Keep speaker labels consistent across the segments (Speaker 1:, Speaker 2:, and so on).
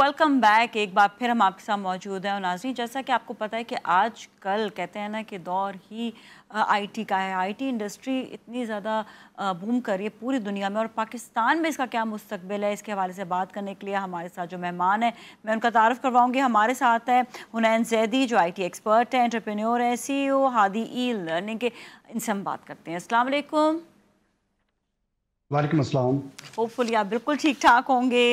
Speaker 1: Welcome back. एक बार फिर हम आपके साथ मौजूद हैं। और नाज़रीन, जैसा कि आपको पता है कि आज कल कहते हैं ना कि दौर ही आईटी का है। आईटी इंडस्ट्री इतनी ज़्यादा बूम कर रही है पूरी दुनिया में, और पाकिस्तान में इसका क्या मुस्तकबिल है, इसके हवाले से बात करने के लिए हमारे साथ जो मेहमान हैं मैं उनका तारुफ करवाऊँगी। हमारे साथ है हुनैन जैदी, जो आईटी एक्सपर्ट हैं, एंटरप्रेन्योर हैं, CEO हादी ई लर्निंग के। इनसे हम बात करते हैं। अस्सलाम वालेकुम।
Speaker 2: वालेकुम अस्सलाम।
Speaker 1: होपफुली आप बिल्कुल ठीक ठाक होंगे।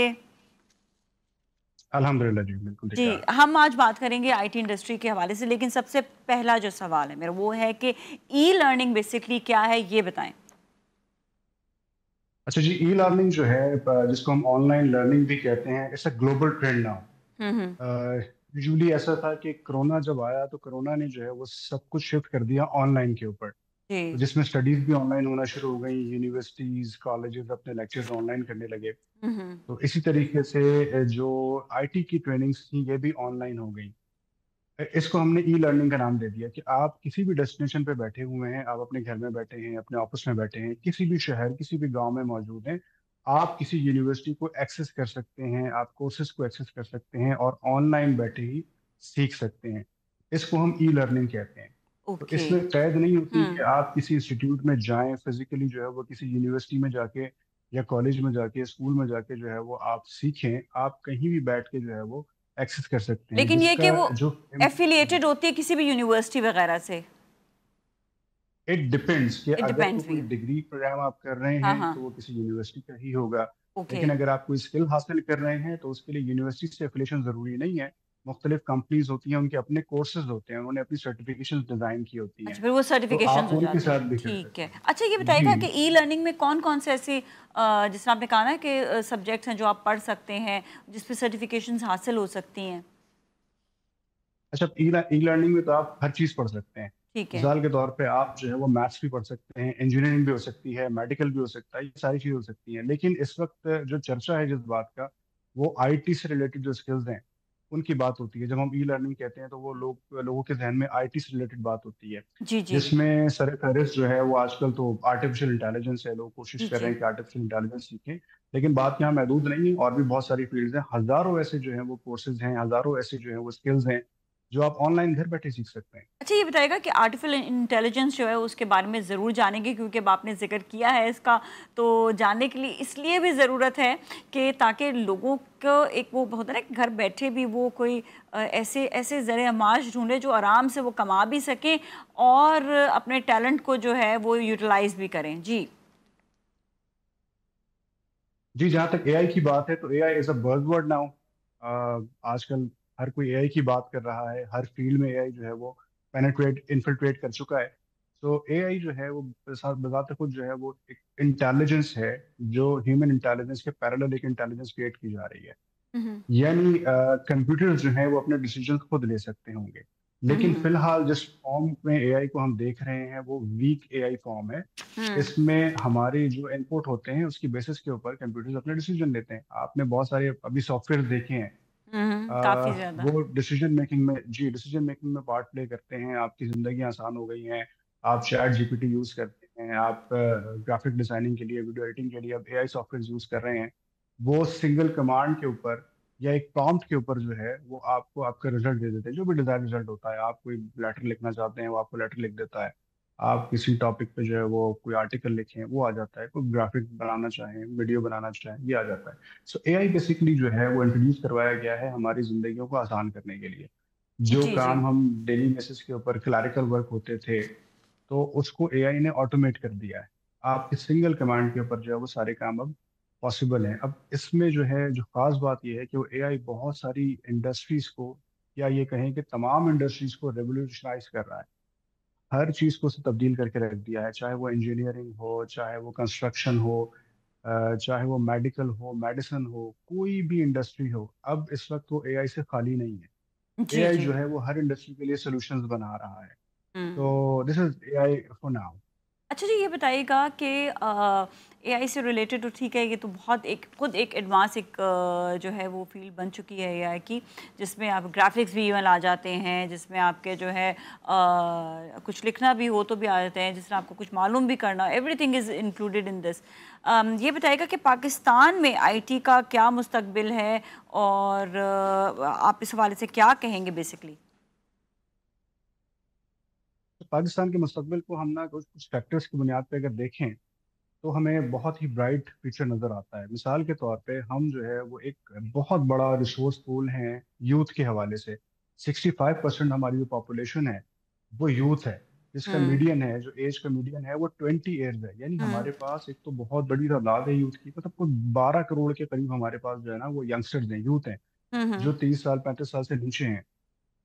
Speaker 2: अल्हम्दुलिल्लाह जी, बिल्कुल ठीक
Speaker 1: जी,
Speaker 2: ठाक।
Speaker 1: हम आज बात करेंगे आईटी इंडस्ट्री के हवाले से, लेकिन सबसे पहला जो सवाल है मेरा वो है कि ई लर्निंग बेसिकली क्या है, ये बताएं।
Speaker 2: अच्छा जी, ई लर्निंग जो है जिसको हम ऑनलाइन लर्निंग भी कहते हैं, it's a global trend
Speaker 1: hmm.
Speaker 2: Now. Usually ऐसा था कि कोरोना जब आया तो कोरोना ने जो है वो सब कुछ शिफ्ट कर दिया ऑनलाइन के ऊपर। तो
Speaker 1: जी।
Speaker 2: जिसमें स्टडीज भी ऑनलाइन होना शुरू हो गई, यूनिवर्सिटीज कॉलेजेस अपने लेक्चर्स ऑनलाइन करने लगे।
Speaker 1: हम्म।
Speaker 2: तो इसी तरीके से जो आईटी की ट्रेनिंग्स थी ये भी ऑनलाइन हो गई। इसको हमने ई लर्निंग का नाम दे दिया कि आप किसी भी डेस्टिनेशन पे बैठे हुए हैं, आप अपने घर में बैठे हैं, अपने ऑफिस में बैठे हैं, किसी भी शहर किसी भी गांव में मौजूद हैं, आप किसी यूनिवर्सिटी को एक्सेस कर सकते हैं, आप कोर्सेज को एक्सेस कर सकते हैं और ऑनलाइन बैठे ही सीख सकते हैं। इसको हम ई लर्निंग कहते हैं। तो
Speaker 1: ओके।
Speaker 2: इसमें कैद नहीं होती कि
Speaker 1: हम्म।
Speaker 2: आप किसी इंस्टीट्यूट में जाएं फिजिकली, जो है वो किसी यूनिवर्सिटी में जाके या कॉलेज में जाके स्कूल में जाके जो है वो आप सीखें। आप कहीं भी बैठ के जो है वो एक्सेस कर सकते हैं,
Speaker 1: लेकिन ये
Speaker 2: जिसका
Speaker 1: कि वो
Speaker 2: जो
Speaker 1: एफिलिएटेड होती है किसी भी यूनिवर्सिटी वगैरह से।
Speaker 2: इट डिपेंड्स कि
Speaker 1: इट
Speaker 2: अगर तो
Speaker 1: डिपेंड्स भी।
Speaker 2: कोई डिग्री प्रोग्राम आप कर रहे
Speaker 1: हाँ
Speaker 2: हैं
Speaker 1: हाँ।
Speaker 2: तो वो किसी यूनिवर्सिटी का ही होगा।
Speaker 1: ओके।
Speaker 2: लेकिन अगर आप कोई स्किल हासिल कर रहे हैं तो उसके लिए यूनिवर्सिटी से एफिलिएशन ज़रूरी नहीं है। मुख्तलिफ कंपनीज होती हैं, उनके अपने कोर्सेज होते हैं, उन्होंने अपनी सर्टिफिकेशन डिज़ाइन की होती हैं।
Speaker 1: अच्छा, फिर वो
Speaker 2: तो
Speaker 1: सर्टिफिकेशंस
Speaker 2: आप
Speaker 1: हो
Speaker 2: उनके
Speaker 1: जाते हैं,
Speaker 2: साथ भी कर
Speaker 1: ठीक है।
Speaker 2: सकते हैं।
Speaker 1: अच्छा, ये
Speaker 2: जी।
Speaker 1: बताइएगा कि ई लर्निंग में कौन कौन से ऐसी जिस तरह आपने कहा ना कि सब्जेक्ट्स हैं जो आप पढ़ सकते हैं, जिस पे सर्टिफिकेशंस हासिल हो सकती हैं।
Speaker 2: अच्छा, ई लर्निंग में तो आप हर चीज़ पढ़ सकते हैं।
Speaker 1: ठीक है।
Speaker 2: मिसाल के तौर पे आप जो है वो मैथ्स भी पढ़ सकते हैं, इंजीनियरिंग भी हो सकती है, मेडिकल भी हो सकता है, ये सारी चीज़ हो सकती हैं। लेकिन इस वक्त जो चर्चा है जिस बात का, वो आईटी से रिलेटेड जो स्किल्स हैं उनकी बात होती है। जब हम ई लर्निंग कहते हैं तो वो लोगों के जहन में आईटी से रिलेटेड बात होती है,
Speaker 1: जी जी।
Speaker 2: जिसमें सर फहरिस्त जो है वो आजकल तो आर्टिफिशियल इंटेलिजेंस है। लोग कोशिश
Speaker 1: जी
Speaker 2: कर रहे
Speaker 1: जी।
Speaker 2: हैं कि आर्टिफिशियल इंटेलिजेंस सीखें। लेकिन बात यहाँ महदूद नहीं है, और भी बहुत सारी फील्ड्स हैं, हज़ारों ऐसे जो है वो कोर्सेज हैं, हज़ारों ऐसे जो है वो स्किल्स हैं जो आप ऑनलाइन घर बैठे सीख सकते हैं।
Speaker 1: अच्छा, ये बताइएगा कि आर्टिफिशियल इंटेलिजेंस जो है उसके बारे में ज़रूर जानेंगे, क्योंकि अब आपने जिक्र किया है इसका। तो जानने के लिए इसलिए भी ज़रूरत है कि ताकि लोगों को एक वो होता है ना कि घर बैठे भी वो कोई ऐसे ऐसे ज़रिए माश ढूंढे जो आराम से वो कमा भी सकें और अपने टैलेंट को जो है वो यूटिलाइज भी करें। जी।
Speaker 2: जी, जहाँ तक एआई की बात है तो AI is a buzzword now. आजकल हर कोई एआई की बात कर रहा है, हर फील्ड में एआई जो है वो पेनिट्रेट इन्फिल्ट्रेट कर चुका है। तो एआई जो है वो बज़ात खुद जो है वो एक इंटेलिजेंस है, जो ह्यूमन इंटेलिजेंस के पैरेलल एक इंटेलिजेंस क्रिएट की जा रही है।
Speaker 1: हम्म।
Speaker 2: यानी कंप्यूटर जो है वो अपने डिसीजन खुद ले सकते होंगे। लेकिन
Speaker 1: हम्म।
Speaker 2: फिलहाल जिस फॉर्म में एआई को हम देख रहे हैं वो वीक एआई फॉर्म है।
Speaker 1: हम्म।
Speaker 2: इसमें हमारे जो इनपुट होते हैं उसकी बेसिस के ऊपर कंप्यूटर्स अपने डिसीजन लेते हैं। आपने बहुत सारे अभी सॉफ्टवेयर देखे हैं।
Speaker 1: काफ़ी ज़्यादा।
Speaker 2: वो डिसीजन मेकिंग में पार्ट प्ले करते हैं। आपकी ज़िंदगी आसान हो गई हैं। आप चैट जीपीटी यूज़ करते हैं, आप ग्राफिक डिज़ाइनिंग के लिए, वीडियो एडिटिंग के लिए अब एआई सॉफ्टवेयर यूज़ कर रहे हैं। वो सिंगल कमांड के ऊपर या एक प्रॉम्प्ट के ऊपर जो है वो आपको आपका रिजल्ट दे देते हैं, जो भी डिजायर्ड रिजल्ट होता है। आप कोई लेटर लिखना चाहते हैं वो आपको लेटर लिख देता है। आप किसी टॉपिक पे जो है वो कोई आर्टिकल लिखें वो आ जाता है। कोई ग्राफिक बनाना चाहें, वीडियो बनाना चाहें, ये आ जाता है। सो एआई बेसिकली जो है वो इंट्रोड्यूस करवाया गया है हमारी जिंदगियों को आसान करने के लिए। जो
Speaker 1: जी जी।
Speaker 2: काम हम डेली बेसिस के ऊपर क्लैरिकल वर्क होते थे तो उसको एआई ने ऑटोमेट कर दिया है। आपके सिंगल कमांड के ऊपर जो है वो सारे काम अब पॉसिबल हैं। अब इसमें जो है जो खास बात यह है कि वो एआई बहुत सारी इंडस्ट्रीज को, या ये कहें कि तमाम इंडस्ट्रीज को रेवोल्यूशनाइज कर रहा है। हर चीज को उसने तब्दील करके रख दिया है, चाहे वो इंजीनियरिंग हो, चाहे वो कंस्ट्रक्शन हो, चाहे वो मेडिकल हो, मेडिसिन हो, कोई भी इंडस्ट्री हो। अब इस वक्त वो एआई से खाली नहीं है।
Speaker 1: जी
Speaker 2: एआई
Speaker 1: जी।
Speaker 2: जो है वो हर इंडस्ट्री के लिए सॉल्यूशंस बना रहा है।
Speaker 1: हम्म।
Speaker 2: तो this is AI for now.
Speaker 1: अच्छा जी, ये बताइएगा कि एआई से रिलेटेड तो ठीक है, ये तो बहुत एक खुद एक एडवांस एक जो है वो फील्ड बन चुकी है एआई की, जिसमें आप ग्राफिक्स भी इवन आ जाते हैं, जिसमें आपके जो है कुछ लिखना भी हो तो भी आ जाते हैं, जिसमें आपको कुछ मालूम भी करना, everything is included in this. ये बताइएगा कि पाकिस्तान में आईटी का क्या मुस्तकबिल है, और आप इस हवाले से क्या कहेंगे बेसिकली?
Speaker 2: तो पाकिस्तान के मुस्तकबिल को हम ना कुछ कुछ फैक्टर्स की बुनियाद पे अगर देखें तो हमें बहुत ही ब्राइट फ्यूचर नजर आता है। मिसाल के तौर पे हम जो है वो एक बहुत बड़ा रिसोर्स पूल है यूथ के हवाले से। 65% हमारी जो पॉपुलेशन है वो यूथ है, जिसका
Speaker 1: हुँ,
Speaker 2: मीडियन है, जो एज का मीडियन है वो 20 ईयर्स है। यानी
Speaker 1: हुँ,
Speaker 2: हमारे पास एक तो बहुत बड़ी तादाद है यूथ की, मतलब कुछ 12 करोड़ के करीब हमारे पास जो है ना वो यंगस्टर्स हैं, यूथ हैं,
Speaker 1: हुँ, हुँ,
Speaker 2: जो 30 साल 35 साल से नीचे हैं।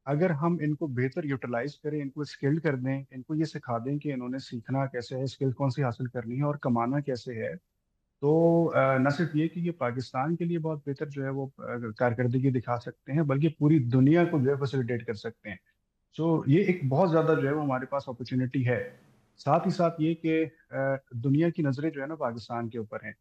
Speaker 2: अगर हम इनको बेहतर यूटिलाइज करें, इनको स्किल्ड कर दें, इनको ये सिखा दें कि इन्होंने सीखना कैसे है, स्किल कौन सी हासिल करनी है और कमाना कैसे है, तो न सिर्फ ये कि ये पाकिस्तान के लिए बहुत बेहतर जो है वो कारकर्दगी दिखा सकते हैं, बल्कि पूरी दुनिया को जो है फैसिलिटेट कर सकते हैं। सो ये एक बहुत ज़्यादा जो है वो हमारे पास अपॉर्चुनिटी है। साथ ही साथ ये कि दुनिया की नज़रें जो है ना पाकिस्तान के ऊपर हैं।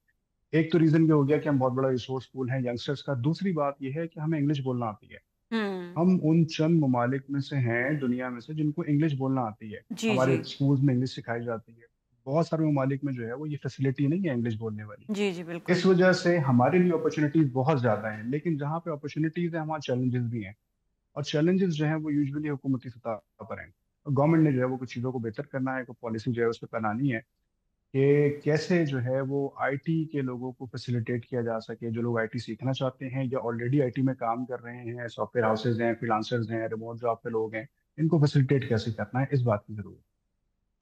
Speaker 2: एक तो रीज़न ये हो गया कि हम बहुत बड़ा रिसोर्स पूल है यंगस्टर्स का। दूसरी बात ये है कि हमें इंग्लिश बोलना आती है।
Speaker 1: हुँ।
Speaker 2: हम उन चंद ममालिक में से हैं दुनिया में से जिनको इंग्लिश बोलना आती है।
Speaker 1: जी,
Speaker 2: हमारे
Speaker 1: जी।
Speaker 2: स्कूल्स में इंग्लिश सिखाई जाती है। बहुत सारे ममालिक में जो है वो ये फैसिलिटी नहीं है इंग्लिश बोलने वाली।
Speaker 1: जी, जी,
Speaker 2: इस
Speaker 1: बिल्कुल।
Speaker 2: वजह से हमारे लिए अपॉर्चुनिटीज बहुत ज्यादा हैं, लेकिन जहाँ पे अपॉर्चुनिटीज है वहाँ चैलेंजेस भी हैं। और चैलेंजेस जो हैं वो यूजुअली हुकूमती सतह पर हैं। गवर्नमेंट ने जो है वो कुछ चीज़ों को बेहतर करना है, कोई पॉलिसी जो है उस पर बनानी है कि कैसे जो है वो आईटी के लोगों को फैसिलिटेट किया जा सके। जो लोग आईटी सीखना चाहते हैं या ऑलरेडी आईटी में काम कर रहे हैं, सॉफ्टवेयर हाउसेज हैं, फ्रीलांसर्स हैं, रिमोट जॉब पे लोग हैं, इनको फैसिलिटेट कैसे करना है, इस बात की जरूरत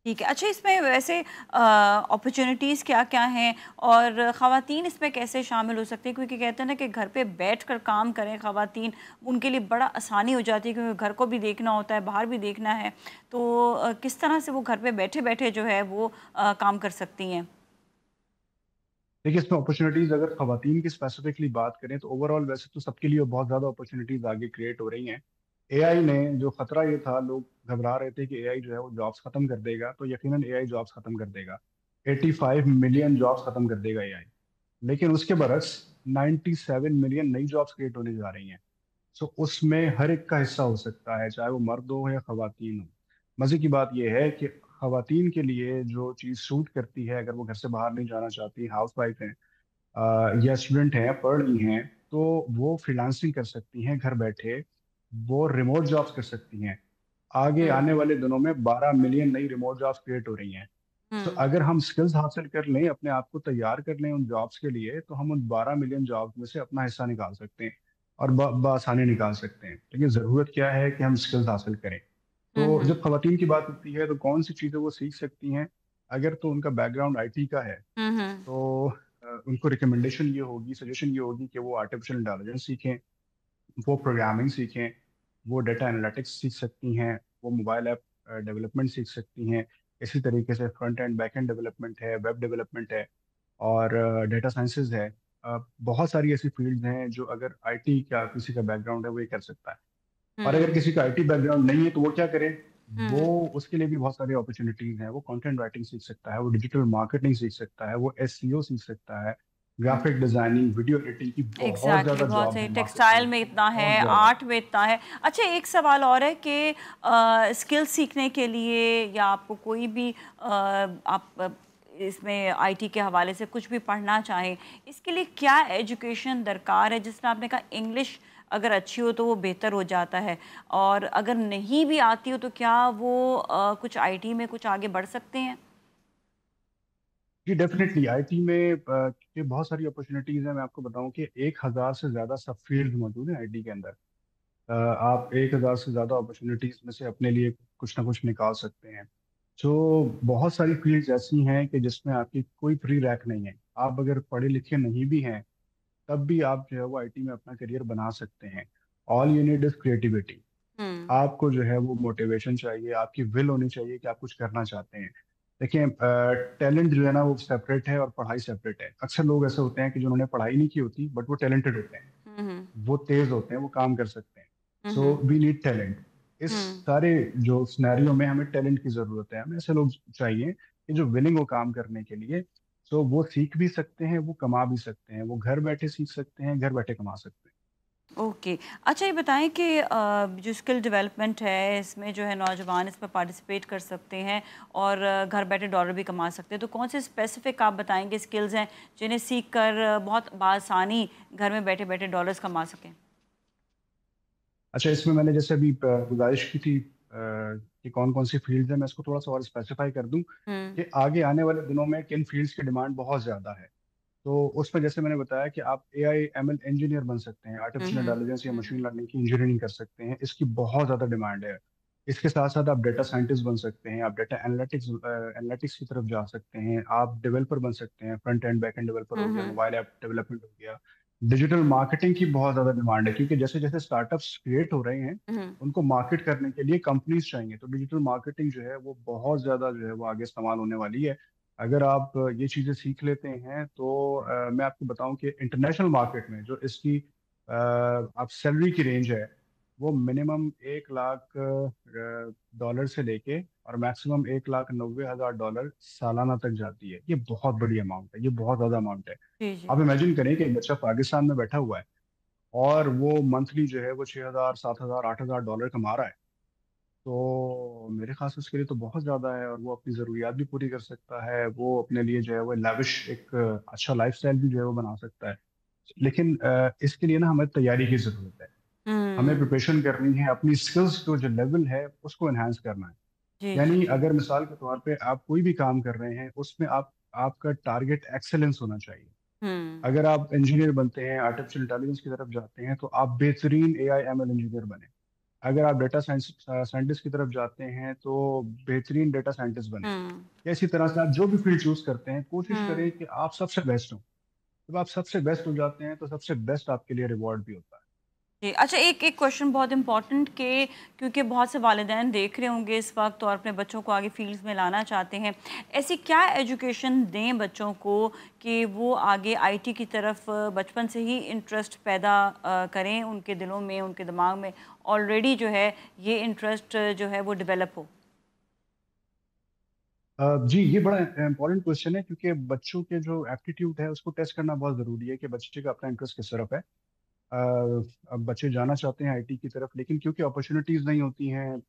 Speaker 1: ठीक है। अच्छा, इसमें वैसे अपॉर्च्युनिटीज़ क्या-क्या हैं, और ख़वातीन इसमें कैसे शामिल हो सकती हैं? क्योंकि कहते हैं ना कि घर पे बैठकर काम करें ख़वातीन, उनके लिए बड़ा आसानी हो जाती है, क्योंकि घर को भी देखना होता है, बाहर भी देखना है। तो किस तरह से वो घर पे बैठे-बैठे जो है वो काम कर सकती हैं?
Speaker 2: है। देखिए, इसमें अपॉर्चुनिटीज अगर खवातीन की स्पेसिफिकली बात करें तो ओवरऑल वैसे तो सबके लिए बहुत ज्यादा अपॉर्चुनिटीज आगे क्रिएट हो रही हैं। एआई ने जो खतरा ये था, लोग घबरा रहे थे कि एआई जो है वो जॉब्स खत्म कर देगा, तो यकीनन एआई जॉब्स खत्म कर देगा। 85 मिलियन जॉब्स खत्म कर देगा एआई। लेकिन उसके बरस 97 मिलियन नई जॉब्स क्रिएट होने जा रही हैं। सो उसमें हर एक का हिस्सा हो सकता है, चाहे वो मर्द हो या खवातीन हो। मजे की बात यह है कि खवातीन के लिए जो चीज़ सूट करती है, अगर वो घर से बाहर नहीं जाना चाहती, हाउस वाइफ हैं, या स्टूडेंट हैं, पढ़ रही हैं, तो वो फ्रीलांसिंग कर सकती हैं घर बैठे। वो रिमोट जॉब्स कर सकती हैं। आगे
Speaker 1: हुँ,
Speaker 2: आने वाले दिनों में 12 मिलियन नई रिमोट जॉब्स क्रिएट हो रही हैं। तो
Speaker 1: हुँ,
Speaker 2: अगर हम स्किल्स हासिल कर लें, अपने आप को तैयार कर लें उन जॉब्स के लिए, तो हम उन 12 मिलियन जॉब्स में से अपना हिस्सा निकाल सकते हैं और बआसानी निकाल सकते हैं। लेकिन ज़रूरत क्या है कि हम स्किल्स हासिल करें।
Speaker 1: हुँ,
Speaker 2: तो
Speaker 1: हुँ,
Speaker 2: जब खवातीन की बात होती है तो कौन सी चीज़ें वो सीख सकती हैं? अगर तो उनका बैकग्राउंड आईटी का है,
Speaker 1: हुँ, हुँ,
Speaker 2: तो उनको रिकमेंडेशन ये होगी, सजेशन ये होगी कि वो आर्टिफिशियल इंटेलिजेंस सीखें, वो प्रोग्रामिंग सीखें, वो डेटा एनालिटिक्स सीख सकती हैं, वो मोबाइल ऐप डेवलपमेंट सीख सकती हैं। इसी तरीके से front end back and development है, वेब डेवलपमेंट है, और डेटा साइंसेज है। बहुत सारी ऐसी फील्ड्स हैं जो अगर आईटी का किसी का बैकग्राउंड है वो ये कर सकता है। और अगर
Speaker 1: हुँ,
Speaker 2: किसी का आईटी बैकग्राउंड नहीं है तो वो क्या करे? वो
Speaker 1: हुँ।
Speaker 2: उसके लिए भी बहुत सारी अपॉर्चुनिटीज हैं। वो कंटेंट राइटिंग सीख सकता है, वो डिजिटल मार्केटिंग सीख सकता है, वो एसईओ सीख सकता है, ग्राफिक डिजाइनिंग, वीडियो एडिटिंग की बहुत
Speaker 1: एग्जैक्टली,
Speaker 2: ज्यादा
Speaker 1: बहुत
Speaker 2: जॉब
Speaker 1: सही।
Speaker 2: है मार्केट में,
Speaker 1: टेक्सटाइल में इतना है,
Speaker 2: बहुत ज्यादा।
Speaker 1: आर्ट में इतना है। अच्छा, एक सवाल और है कि स्किल सीखने के लिए, या आपको कोई भी आप इसमें आईटी के हवाले से कुछ भी पढ़ना चाहें, इसके लिए क्या एजुकेशन दरकार है? जिसमें आपने कहा इंग्लिश अगर अच्छी हो तो वो बेहतर हो जाता है, और अगर नहीं भी आती हो तो क्या वो कुछ आईटी में कुछ आगे बढ़ सकते हैं?
Speaker 2: जी डेफिनेटली आईटी में के बहुत सारी अपॉर्चुनिटीज हैं। मैं आपको बताऊं कि 1,000 से ज्यादा सब फील्ड मौजूद हैं आईटी के अंदर। आप 1,000 से ज्यादा अपॉर्चुनिटीज में से अपने लिए कुछ ना कुछ निकाल सकते हैं। तो बहुत सारी फील्ड्स ऐसी हैं कि जिसमें आपकी कोई फ्री रैक नहीं है। आप अगर पढ़े लिखे नहीं भी हैं तब भी आप जो है वो आईटी में अपना करियर बना सकते हैं। All you need is creativity.
Speaker 1: हुँ,
Speaker 2: आपको जो है वो मोटिवेशन चाहिए, आपकी विल होनी चाहिए कि आप कुछ करना चाहते हैं। देखिए, टैलेंट जो है ना वो सेपरेट है और पढ़ाई सेपरेट है। अक्सर लोग ऐसे होते हैं कि जिन्होंने पढ़ाई नहीं की होती बट वो टैलेंटेड होते हैं,
Speaker 1: हुँ, हुँ,
Speaker 2: वो तेज होते हैं, वो काम कर सकते हैं।
Speaker 1: हुँ,
Speaker 2: सो
Speaker 1: हुँ,
Speaker 2: वी नीड टैलेंट। इस
Speaker 1: हुँ,
Speaker 2: सारे जो सिनेरियो में हमें टैलेंट की जरूरत है, हमें ऐसे लोग चाहिए कि जो विलिंग हो काम करने के लिए, तो वो सीख भी सकते हैं, वो कमा भी सकते हैं, वो घर बैठे सीख सकते हैं, घर बैठे कमा सकते हैं।
Speaker 1: ओके। अच्छा ये बताएँ कि जो स्किल डेवलपमेंट है, इसमें जो है नौजवान इसमें पार्टिसिपेट कर सकते हैं और घर बैठे डॉलर भी कमा सकते हैं। तो कौन से स्पेसिफ़िक आप बताएँगे स्किल्स हैं, जिन्हें सीख कर बहुत बआसानी घर में बैठे-बैठे डॉलर्स कमा सकें?
Speaker 2: अच्छा, इसमें मैंने जैसे अभी गुजारिश की थी कि कौन कौन सी फील्ड्स हैं, मैं इसको थोड़ा सा और स्पेसिफाई कर दूं
Speaker 1: हुँ,
Speaker 2: कि आगे आने वाले दिनों में किन फील्ड्स की डिमांड बहुत ज़्यादा है। तो उसमें जैसे मैंने बताया कि आप AI ML इंजीनियर बन सकते हैं,
Speaker 1: हुँ,
Speaker 2: आर्टिफिशियल
Speaker 1: हुँ,
Speaker 2: इंटेलिजेंस या
Speaker 1: हुँ,
Speaker 2: मशीन
Speaker 1: हुँ,
Speaker 2: लर्निंग की इंजीनियरिंग कर सकते हैं, इसकी बहुत ज़्यादा डिमांड है। इसके साथ साथ आप डेटा साइंटिस्ट बन सकते हैं, आप डेटा एनालिटिक्स एनालिटिक्स की तरफ जा सकते हैं, आप डेवलपर बन सकते हैं, front end back end developer
Speaker 1: हुँ,
Speaker 2: हो गया,
Speaker 1: हुँ,
Speaker 2: मोबाइल ऐप डेवलपमेंट हो गया। डिजिटल मार्केटिंग की बहुत ज़्यादा डिमांड है, क्योंकि जैसे जैसे स्टार्टअप्स क्रिएट हो रहे हैं,
Speaker 1: हुँ,
Speaker 2: उनको मार्केट करने के लिए कंपनीज चाहिए, तो डिजिटल मार्केटिंग जो है वो बहुत ज़्यादा जो है वो आगे इस्तेमाल होने वाली है। अगर आप ये चीज़ें सीख लेते हैं तो मैं आपको बताऊं कि इंटरनेशनल मार्केट में जो इसकी आप सैलरी की रेंज है, वो मिनिमम 1 लाख डॉलर से लेके और मैक्सिमम 1,90,000 डॉलर सालाना तक जाती है। ये बहुत बड़ी अमाउंट है, ये बहुत ज़्यादा अमाउंट है।
Speaker 1: जी, जी।
Speaker 2: आप इमेजिन करें कि एक बच्चा पाकिस्तान में बैठा हुआ है और वो मंथली जो है वो 6,000 7,000 8,000 डॉलर कमा रहा है, तो मेरे ख्याल से उसके लिए तो बहुत ज़्यादा है, और वो अपनी ज़रूरियात भी पूरी कर सकता है, वो अपने लिए जो है वो लैविश एक अच्छा लाइफस्टाइल भी जो है वो बना सकता है। लेकिन इसके लिए ना हमें तैयारी की ज़रूरत है। हमें
Speaker 1: हुँ,
Speaker 2: प्रिपरेशन करनी है, अपनी स्किल्स को जो लेवल है उसको एनहांस करना है।
Speaker 1: जी, जी,
Speaker 2: यानी
Speaker 1: जी।
Speaker 2: अगर मिसाल के तौर पे आप कोई भी काम कर रहे हैं, उसमें आप आपका टारगेट एक्सेलेंस होना चाहिए।
Speaker 1: हुँ,
Speaker 2: अगर आप इंजीनियर बनते हैं, आर्टिफिशियल इंटेलिजेंस की तरफ जाते हैं, तो आप बेहतरीन AI ML इंजीनियर बने। अगर आप डेटा साइंस साइंटिस्ट की तरफ जाते हैं, तो बेहतरीन डेटा साइंटिस्ट बने।
Speaker 1: हुँ,
Speaker 2: या इसी तरह से आप जो भी फील्ड चूज करते हैं, कोशिश
Speaker 1: हुँ।
Speaker 2: करें कि आप सबसे बेस्ट हो। जब आप सबसे बेस्ट हो जाते हैं, तो सबसे बेस्ट आपके लिए रिवॉर्ड भी होता है।
Speaker 1: जी, अच्छा एक एक क्वेश्चन बहुत इम्पोर्टेंट कि क्योंकि बहुत से वालिदैन देख रहे होंगे इस वक्त और अपने बच्चों को आगे फील्ड्स में लाना चाहते हैं। ऐसी क्या एजुकेशन दें बच्चों को कि वो आगे आईटी की तरफ बचपन से ही इंटरेस्ट पैदा करें उनके दिलों में, उनके दिमाग में ऑलरेडी जो है ये इंटरेस्ट जो है वो डेवलप हो?
Speaker 2: जी, ये बड़ा इंपॉर्टेंट क्वेश्चन है, क्योंकि बच्चों के जो एप्टीट्यूड है उसको टेस्ट करना बहुत ज़रूरी है कि बच्चे का अपना इंटरेस्ट किस तरफ है। अब बच्चे जाना चाहते हैं आईटी की तरफ, लेकिन क्योंकि अपॉर्चुनिटीज़ नहीं होती हैं,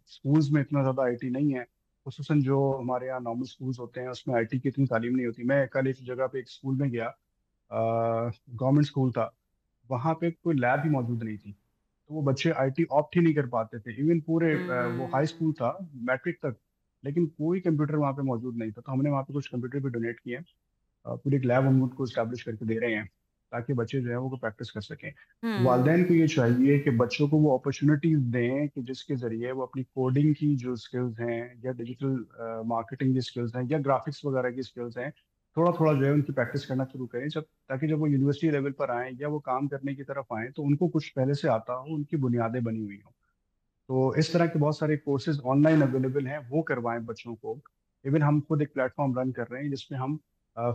Speaker 2: स्कूल्स में इतना ज़्यादा आईटी नहीं है, खुसूसन जो हमारे यहाँ नॉर्मल स्कूल्स होते हैं उसमें आईटी की इतनी तालीम नहीं होती। मैं कल एक जगह पे एक स्कूल में गया, गवर्नमेंट स्कूल था, वहाँ पे कोई लैब ही मौजूद नहीं थी, तो वो बच्चे आईटी ऑप्ट ही नहीं कर पाते थे। इवन पूरे वो हाई स्कूल
Speaker 1: हुँ,
Speaker 2: था, मैट्रिक तक, लेकिन कोई कंप्यूटर वहाँ पे मौजूद नहीं था। तो हमने वहाँ पे कुछ कंप्यूटर भी डोनेट किए हैं, पूरी एक लैब हम उनको इस्टेब्लिश करके दे रहे हैं, ताकि बच्चे जो है वो प्रैक्टिस कर सकें।
Speaker 1: हुँ,
Speaker 2: वालदेन को ये चाहिए कि बच्चों को वो अपॉर्चुनिटीज दें कि जिसके जरिए वो अपनी कोडिंग की जो स्किल्स हैं, या डिजिटल मार्केटिंग की स्किल्स हैं, या ग्राफिक्स वगैरह की स्किल्स हैं, थोड़ा थोड़ा जो है उनकी प्रैक्टिस करना शुरू करें, जब ताकि जब वो यूनिवर्सिटी लेवल पर आएँ या वो काम करने की तरफ आएँ, तो उनको कुछ पहले से आता हो, उनकी बुनियादें बनी हुई हों। तो इस तरह के बहुत सारे कोर्सेज ऑनलाइन अवेलेबल हैं, वो करवाएं बच्चों को। इवन हम खुद एक प्लेटफॉर्म रन कर रहे हैं जिसमें हम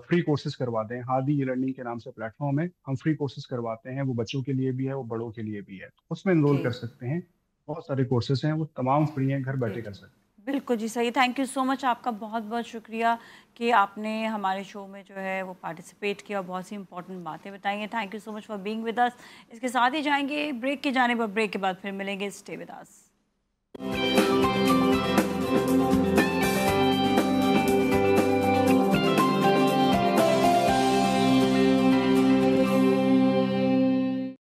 Speaker 2: फ्री कोर्सेज करवाते हैं। हादी ई लर्निंग के नाम से प्लेटफॉर्म है, हम फ्री कोर्सेज करवाते हैं, वो बच्चों के लिए भी है, वो बड़ों के लिए भी है, तो उसमें
Speaker 1: जी,
Speaker 2: इनरोल कर सकते हैं। बहुत सारे कोर्सेज हैं, वो तमाम फ्री हैं, घर
Speaker 1: जी,
Speaker 2: बैठे कर
Speaker 1: जी।
Speaker 2: सकते हैं।
Speaker 1: बिल्कुल जी, सही। थैंक यू सो मच आपका बहुत-बहुत शुक्रिया कि आपने हमारे शो में जो है वो पार्टिसिपेट किया और बहुत सी इम्पोर्टेंट बातें बताई हैं। Thank you so much for being with us. इसके साथ ही जाएँगे ब्रेक की जानिब और ब्रेक के बाद फिर मिलेंगे। Stay with us.